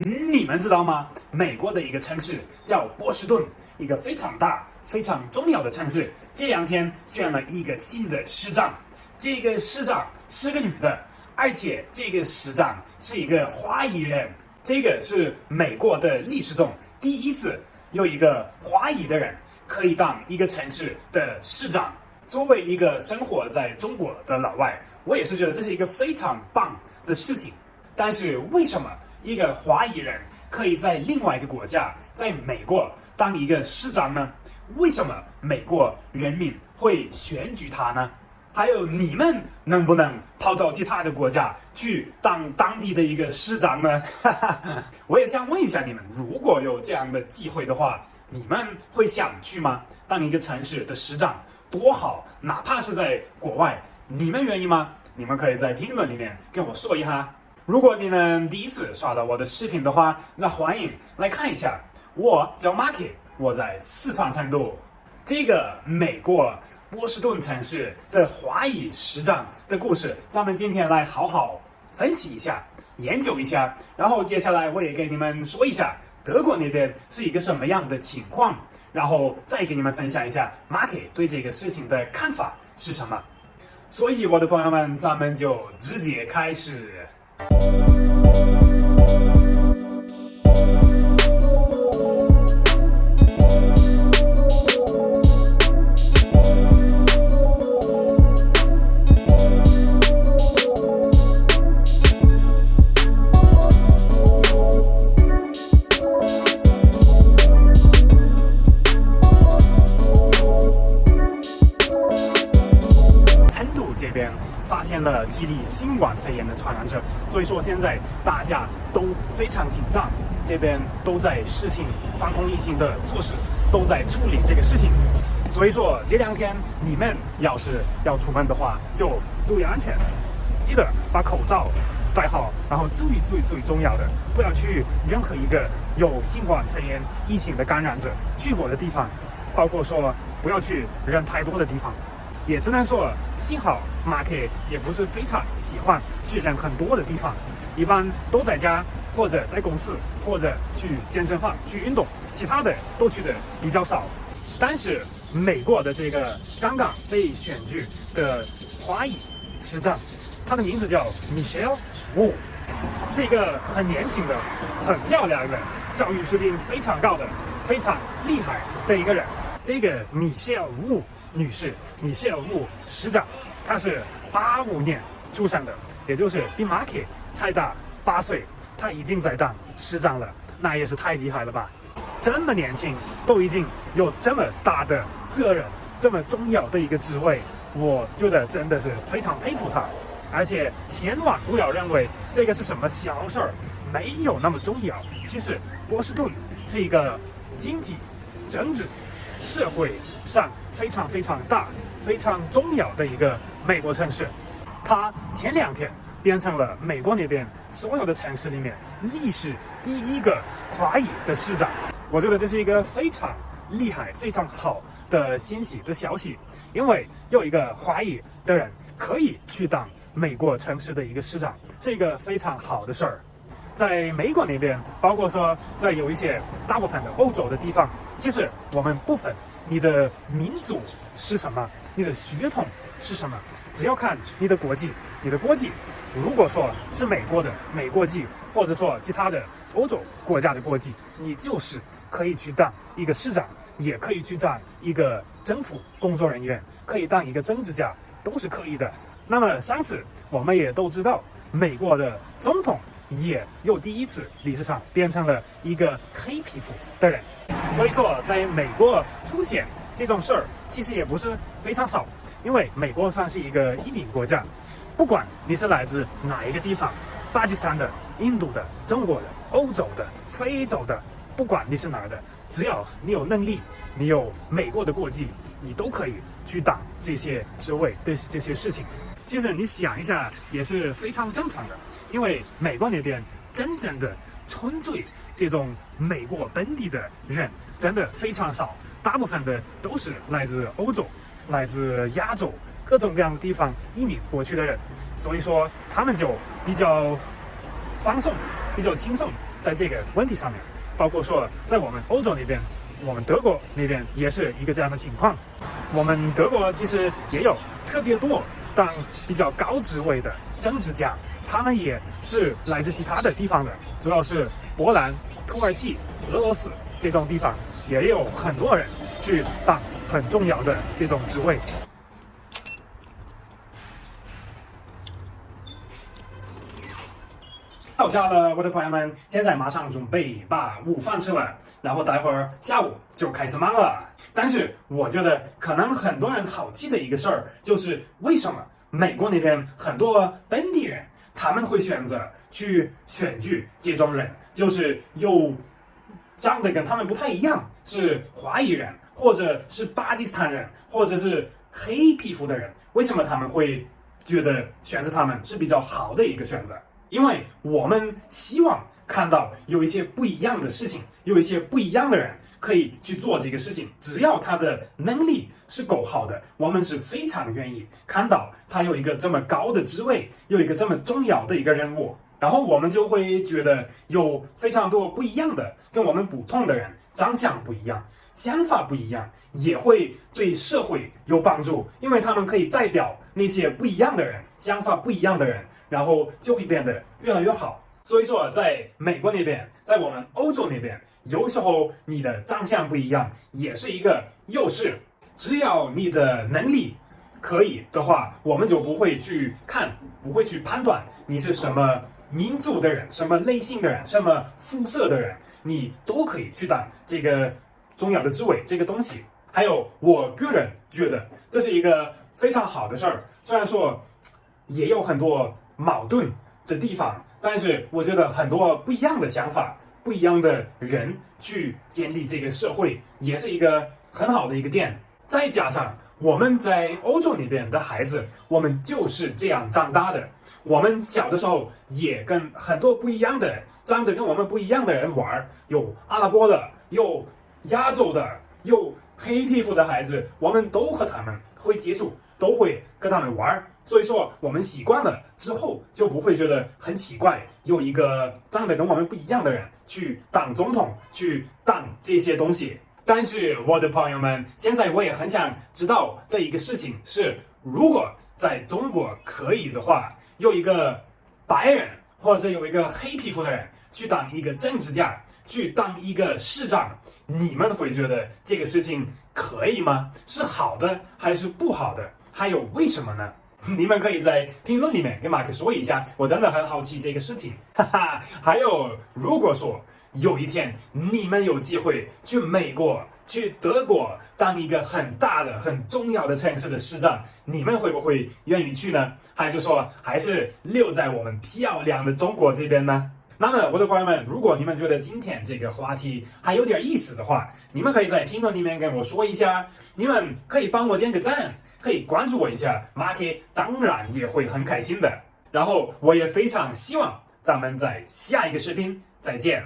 你们知道吗？美国的一个城市叫波士顿，一个非常大、非常重要的城市。这两天选了一个新的市长，这个市长是个女的，而且这个市长是一个华裔人。这个是美国的历史中第一次有一个华裔的人可以当一个城市的市长。作为一个生活在中国的老外，我也是觉得这是一个非常棒的事情。但是为什么一个华裔人可以在另外一个国家，在美国当一个市长呢？为什么美国人民会选举他呢？还有你们能不能跑到其他的国家去当当地的一个市长呢？我也想问一下你们，如果有这样的机会的话，你们会想去吗？当一个城市的市长多好，哪怕是在国外，你们愿意吗？你们可以在评论里面跟我说一下。如果你们第一次刷到我的视频的话，那欢迎来看一下。我叫 Marky， 我在四川成都。这个美国波士顿城市的华裔市长的故事，咱们今天来好好分析一下，研究一下。然后接下来我也给你们说一下德国那边是一个什么样的情况，然后再给你们分享一下 Marky 对这个事情的看法是什么。所以我的朋友们，咱们就直接开始。这边发现了几例新冠肺炎的传染者，所以说现在大家都非常紧张，这边都在实行防控疫情的措施，都在处理这个事情。所以说这两天你们要是要出门的话，就注意安全，记得把口罩戴好，然后最重要的，不要去任何一个有新冠肺炎疫情的感染者去过的地方，包括说不要去人太多的地方。也只能说，幸好马克也不是非常喜欢去人很多的地方，一般都在家或者在公司或者去健身房去运动，其他的都去的比较少。但是美国的这个刚刚被选举的华裔市长，他的名字叫 Michelle Wu， 是一个很年轻的、很漂亮的、教育水平非常高的、非常厉害的一个人。这个 Michelle Wu女士，米歇尔·沃市长，她是85年出生的，也就是比马克才大8岁，她已经在当市长了，那也是太厉害了吧！这么年轻都已经有这么大的责任，这么重要的一个职位，我觉得真的是非常佩服她。而且千万不要认为这个是什么小事儿，没有那么重要。其实波士顿是一个经济、政治、社会上非常大、非常重要的一个美国城市，它前2天变成了美国那边所有的城市里面历史第一个华裔的市长。我觉得这是一个非常厉害、非常好的欣喜的消息，因为有一个华裔的人可以去当美国城市的一个市长，是一个非常好的事儿。在美国那边，包括说在有一些大部分的欧洲的地方，其实我们不分你的民族是什么，你的血统是什么，只要看你的国籍，你的国籍如果说是美国的美国籍，或者说其他的欧洲国家的国籍，你就是可以去当一个市长，也可以去当一个政府工作人员，可以当一个政治家，都是可以的。那么上次我们也都知道，美国的总统也有第一次历史上变成了一个黑皮肤的人。所以说在美国出现这种事儿其实也不是非常少，因为美国算是一个移民国家，不管你是来自哪一个地方，巴基斯坦的、印度的、中国的、欧洲的、非洲的，不管你是哪儿的，只要你有能力，你有美国的国籍，你都可以去当这些职位的这些事情。其实你想一下也是非常正常的，因为美国那边真正的纯粹这种美国本地的人真的非常少，大部分的都是来自欧洲、来自亚洲各种各样的地方移民过去的人，所以说他们就比较放松、比较轻松在这个问题上面，包括说在我们欧洲那边，我们德国那边也是一个这样的情况。我们德国其实也有特别多当比较高职位的政治家，他们也是来自其他的地方的，主要是波兰、土耳其、俄罗斯这种地方，也有很多人去当很重要的这种职位。到家了，我的朋友们，现在马上准备把午饭吃完，然后待会儿下午就开始忙了。但是我觉得可能很多人好奇的一个事儿，就是为什么美国那边很多本地人他们会选择去选举这种人，就是有长得跟他们不太一样，是华裔人，或者是巴基斯坦人，或者是黑皮肤的人，为什么他们会觉得选择他们是比较好的一个选择？因为我们希望看到有一些不一样的事情，有一些不一样的人可以去做这个事情，只要他的能力是够好的，我们是非常愿意看到他有一个这么高的职位，有一个这么重要的一个人物，然后我们就会觉得有非常多不一样的，跟我们不同的人，长相不一样，想法不一样，也会对社会有帮助，因为他们可以代表那些不一样的人，想法不一样的人，然后就会变得越来越好。所以说在美国那边，在我们欧洲那边，有时候你的长相不一样也是一个优势，只要你的能力可以的话，我们就不会去看，不会去判断你是什么民族的人，什么类型的人，什么肤色的人，你都可以去当这个重要的职位，这个东西。还有我个人觉得这是一个非常好的事儿，虽然说也有很多矛盾的地方，但是我觉得很多不一样的想法，不一样的人去建立这个社会，也是一个很好的一个点。再加上我们在欧洲那边的孩子，我们就是这样长大的，我们小的时候也跟很多不一样的长得跟我们不一样的人玩，有阿拉伯的，有亚洲的，有黑皮肤的孩子，我们都和他们会接触，都会跟他们玩，所以说我们习惯了之后就不会觉得很奇怪，有一个长得跟我们不一样的人去当总统，去当这些东西。但是我的朋友们，现在我也很想知道的一个事情是，如果在中国可以的话，有一个白人或者有一个黑皮肤的人去当一个政治家，去当一个市长，你们会觉得这个事情可以吗？是好的还是不好的？还有为什么呢？你们可以在评论里面跟马克说一下，我真的很好奇这个事情。哈哈，还有如果说有一天你们有机会去美国、去德国当一个很大的、很重要的城市的市长，你们会不会愿意去呢？还是说还是留在我们漂亮的中国这边呢？那么我的朋友们，如果你们觉得今天这个话题还有点意思的话，你们可以在评论里面跟我说一下，你们可以帮我点个赞，可以关注我一下，马克当然也会很开心的。然后我也非常希望咱们在下一个视频再见。